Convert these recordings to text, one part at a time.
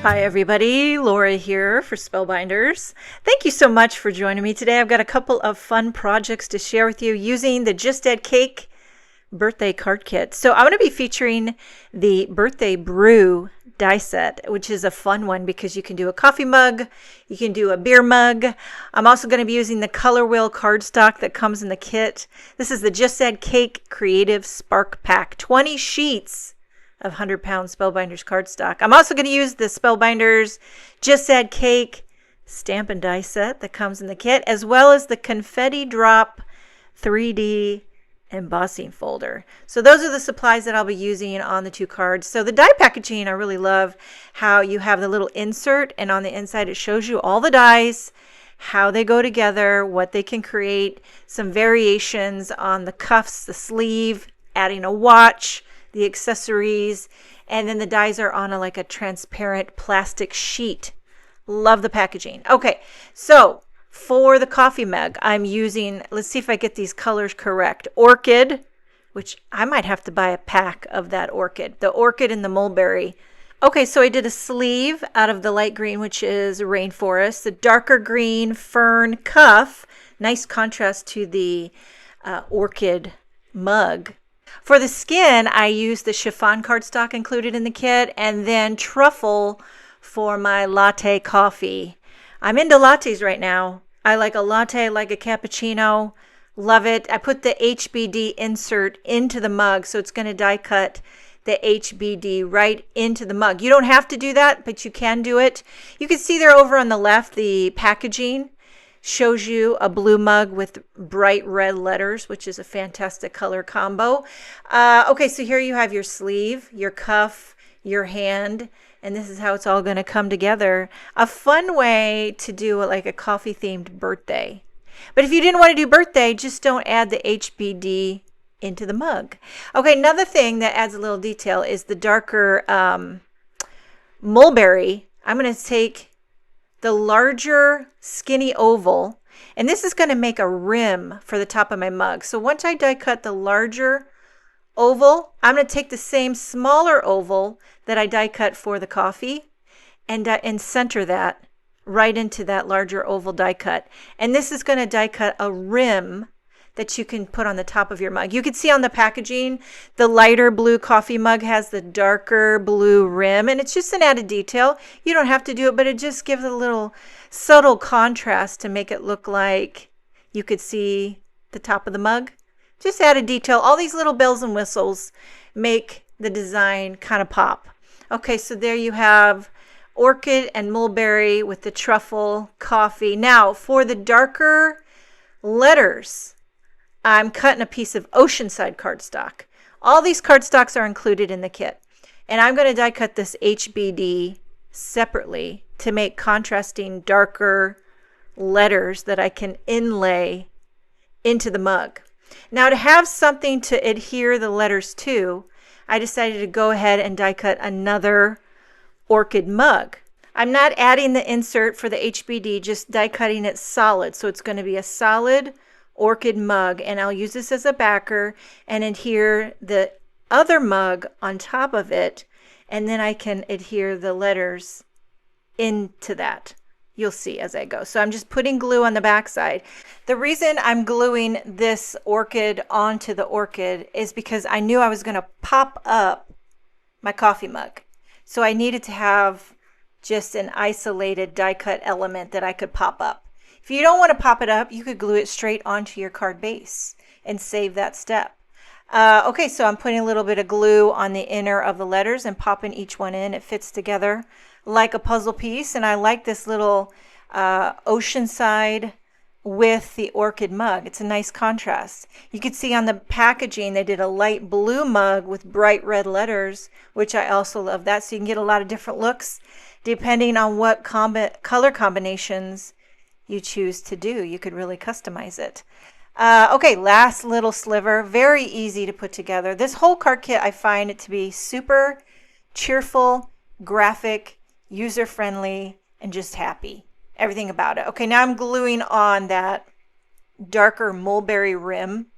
Hi everybody, Laura here for Spellbinders. Thank you so much for joining me today. I've got a couple of fun projects to share with you using the Just Add Cake birthday card kit. So I'm going to be featuring the Birthday Brew Die Set, which is a fun one because you can do a coffee mug, you can do a beer mug. I'm also going to be using the Color Wheel cardstock that comes in the kit. This is the Just Add Cake Creative Spark Pack, 20 sheets of 100-pound Spellbinders cardstock. I'm also going to use the Spellbinders Just Add Cake stamp and die set that comes in the kit, as well as the Confetti Drop 3D embossing folder. So those are the supplies that I'll be using on the two cards. So the die packaging, I really love how you have the little insert, and on the inside it shows you all the dies, how they go together, what they can create, some variations on the cuffs, the sleeve, adding a watch, the accessories, and then the dies are on like a transparent plastic sheet. Love the packaging. Okay, so for the coffee mug, I'm using, let's see if I get these colors correct, orchid, which I might have to buy a pack of that orchid, the orchid and the mulberry. Okay, so I did a sleeve out of the light green, which is rainforest, the darker green fern cuff, nice contrast to the orchid mug. For the skin, I used the chiffon cardstock included in the kit, and then truffle for my latte coffee. I'm into lattes right now. I like a latte, like a cappuccino. Love it. I put the HBD insert into the mug, so it's going to die cut the HBD right into the mug. You don't have to do that, but you can do it. You can see there over on the left, the packaging shows you a blue mug with bright red letters, which is a fantastic color combo. Okay, so here you have your sleeve, your cuff, your hand, and this is how it's all going to come together. A fun way to do like a coffee themed birthday. But if you didn't want to do birthday, just don't add the HBD into the mug. Okay, another thing that adds a little detail is the darker mulberry. I'm going to take the larger skinny oval, and this is going to make a rim for the top of my mug. So once I die cut the larger oval, I'm going to take the same smaller oval that I die cut for the coffee and center that right into that larger oval die cut. And this is going to die cut a rim that you can put on the top of your mug. You can see on the packaging, the lighter blue coffee mug has the darker blue rim, and it's just an added detail. You don't have to do it, but it just gives a little subtle contrast to make it look like you could see the top of the mug. Just added detail. All these little bells and whistles make the design kind of pop. Okay, so there you have orchid and mulberry with the truffle coffee. Now, for the darker letters, I'm cutting a piece of oceanside cardstock. All these cardstocks are included in the kit. And I'm going to die cut this HBD separately to make contrasting darker letters that I can inlay into the mug. Now, to have something to adhere the letters to, I decided to go ahead and die cut another orchid mug. I'm not adding the insert for the HBD, just die cutting it solid. So it's going to be a solid orchid mug, and I'll use this as a backer and adhere the other mug on top of it, and then I can adhere the letters into that. You'll see as I go. So I'm just putting glue on the back side. The reason I'm gluing this orchid onto the orchid is because I knew I was going to pop up my coffee mug. So I needed to have just an isolated die cut element that I could pop up. If you don't want to pop it up, you could glue it straight onto your card base and save that step. Okay, so I'm putting a little bit of glue on the inner of the letters and popping each one in. It fits together like a puzzle piece, and I like this little oceanside with the orchid mug. It's a nice contrast. You can see on the packaging they did a light blue mug with bright red letters, which I also love that. So you can get a lot of different looks depending on what color combinations you choose to do. You could really customize it. Okay, last little sliver, very easy to put together. This whole card kit, I find it to be super cheerful, graphic, user-friendly, and just happy. Everything about it. Okay, now I'm gluing on that darker mulberry rim,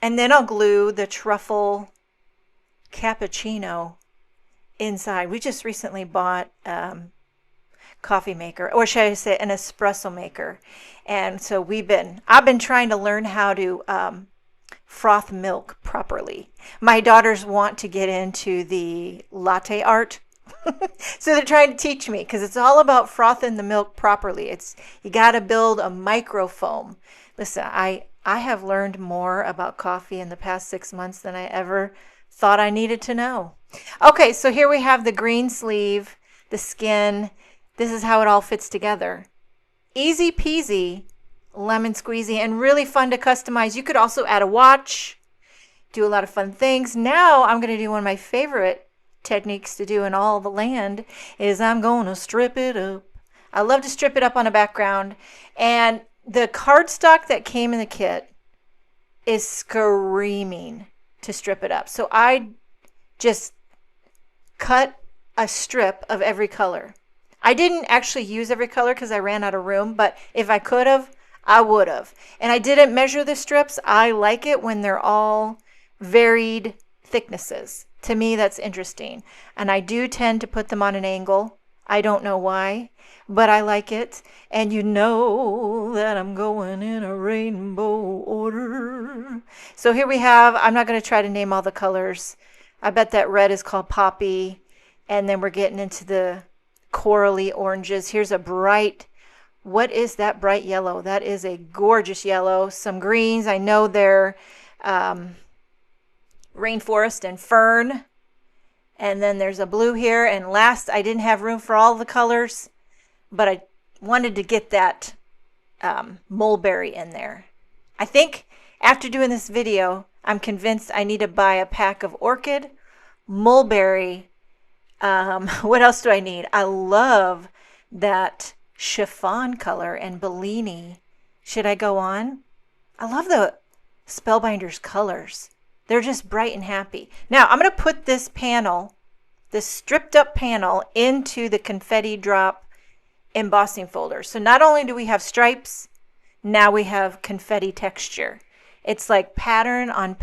and then I'll glue the truffle cappuccino inside. We just recently bought coffee maker, or should I say an espresso maker. And so I've been trying to learn how to froth milk properly. My daughters want to get into the latte art. So they're trying to teach me because it's all about frothing the milk properly. You got to build a microfoam. Listen, I have learned more about coffee in the past 6 months than I ever thought I needed to know. Okay, so here we have the green sleeve, the skin. This is how it all fits together. Easy peasy, lemon squeezy, and really fun to customize. You could also add a watch, do a lot of fun things. Now I'm going to do one of my favorite techniques to do in all the land is I'm going to strip it up. I love to strip it up on a background. And the cardstock that came in the kit is screaming to strip it up. So I just cut a strip of every color. I didn't actually use every color because I ran out of room, but if I could have, I would have. And I didn't measure the strips. I like it when they're all varied thicknesses. To me, that's interesting. And I do tend to put them on an angle. I don't know why, but I like it. And you know that I'm going in a rainbow order. So here we have, I'm not going to try to name all the colors. I bet that red is called Poppy. And then we're getting into the corally oranges. Here's a bright, what is that bright yellow? That is a gorgeous yellow. Some greens, I know they're rainforest and fern. And then there's a blue here. And last, I didn't have room for all the colors, but I wanted to get that mulberry in there. I think after doing this video, I'm convinced I need to buy a pack of orchid, mulberry. What else do I need? I love that chiffon color and Bellini. Should I go on? I love the Spellbinders colors. They're just bright and happy. Now I'm going to put this panel, this stripped up panel, into the confetti drop embossing folder. So not only do we have stripes, now we have confetti texture. It's like pattern on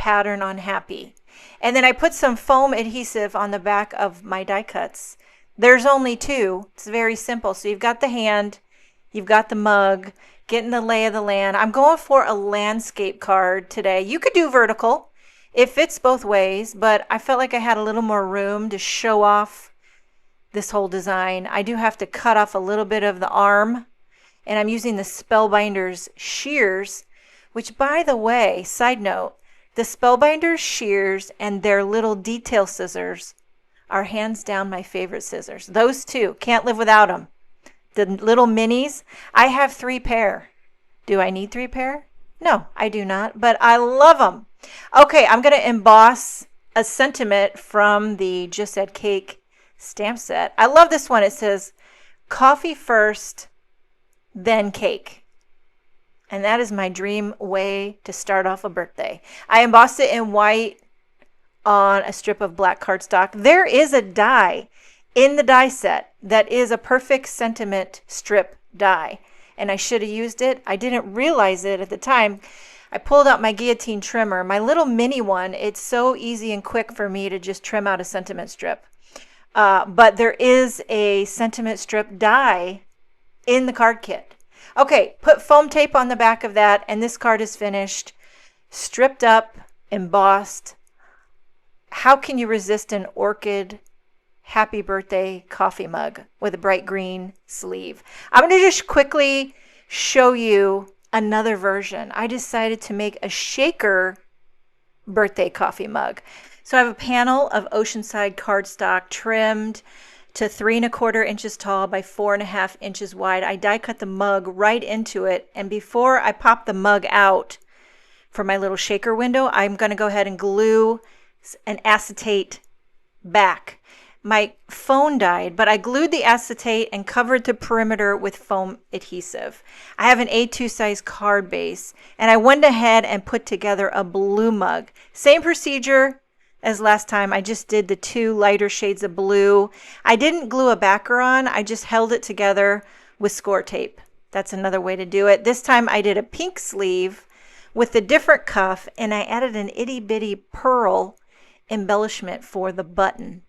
happy. And then I put some foam adhesive on the back of my die cuts. There's only 2. It's very simple. So you've got the hand, you've got the mug, getting the lay of the land. I'm going for a landscape card today. You could do vertical. It fits both ways, but I felt like I had a little more room to show off this whole design. I do have to cut off a little bit of the arm, and I'm using the Spellbinders shears, which, by the way, side note, the Spellbinders shears and their little detail scissors are hands down my favorite scissors. Those two, can't live without them. The little minis, I have 3 pair. Do I need 3 pair? No, I do not, but I love them. Okay, I'm going to emboss a sentiment from the Just Add Cake stamp set. I love this one. It says, coffee first, then cake. And that is my dream way to start off a birthday. I embossed it in white on a strip of black cardstock. There is a die in the die set that is a perfect sentiment strip die. And I should have used it. I didn't realize it at the time. I pulled out my guillotine trimmer, my little mini one. It's so easy and quick for me to just trim out a sentiment strip. But there is a sentiment strip die in the card kit. Okay, put foam tape on the back of that, and this card is finished, stripped up, embossed. How can you resist an orchid happy birthday coffee mug with a bright green sleeve? I'm going to just quickly show you another version. I decided to make a shaker birthday coffee mug. So I have a panel of Oceanside cardstock trimmed to 3 1/4 inches tall by 4 1/2 inches wide. I die cut the mug right into it, and before I pop the mug out for my little shaker window, I'm going to go ahead and glue an acetate back. My phone died, but I glued the acetate and covered the perimeter with foam adhesive. I have an A2 size card base, and I went ahead and put together a blue mug. Same procedure as last time. I just did the 2 lighter shades of blue. I didn't glue a backer on. I just held it together with score tape. That's another way to do it. This time I did a pink sleeve with a different cuff, and I added an itty bitty pearl embellishment for the button.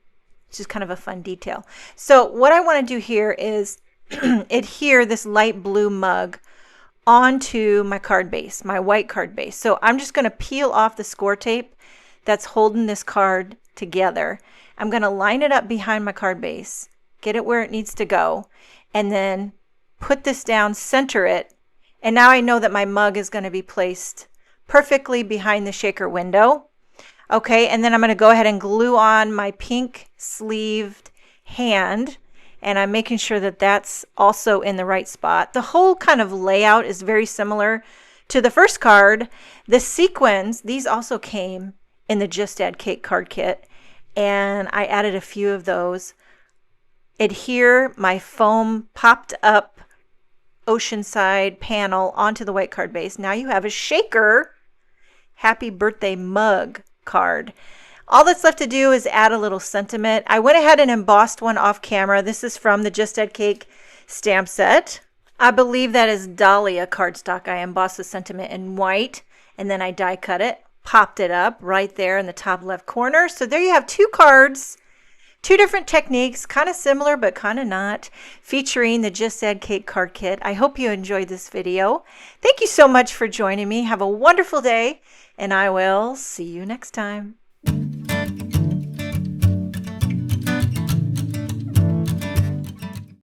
It's just kind of a fun detail. So what I want to do here is adhere this light blue mug onto my card base, my white card base. So I'm just going to peel off the score tape that's holding this card together. I'm going to line it up behind my card base, get it where it needs to go, and then put this down, center it, and now I know that my mug is going to be placed perfectly behind the shaker window. Okay, and then I'm going to go ahead and glue on my pink sleeved hand, and I'm making sure that that's also in the right spot. The whole kind of layout is very similar to the first card. The sequins, these also came in the Just Add Cake card kit, and I added a few of those. Adhere my foam popped up oceanside panel onto the white card base. Now you have a shaker happy birthday mug card. All that's left to do is add a little sentiment. I went ahead and embossed one off camera. This is from the Just Add Cake stamp set. I believe that is Dahlia cardstock. I embossed the sentiment in white and then I die cut it, popped it up right there in the top left corner. So there you have two cards, two different techniques, kind of similar but kind of not, featuring the Just Add Cake card kit. I hope you enjoyed this video. Thank you so much for joining me. Have a wonderful day, and I will see you next time.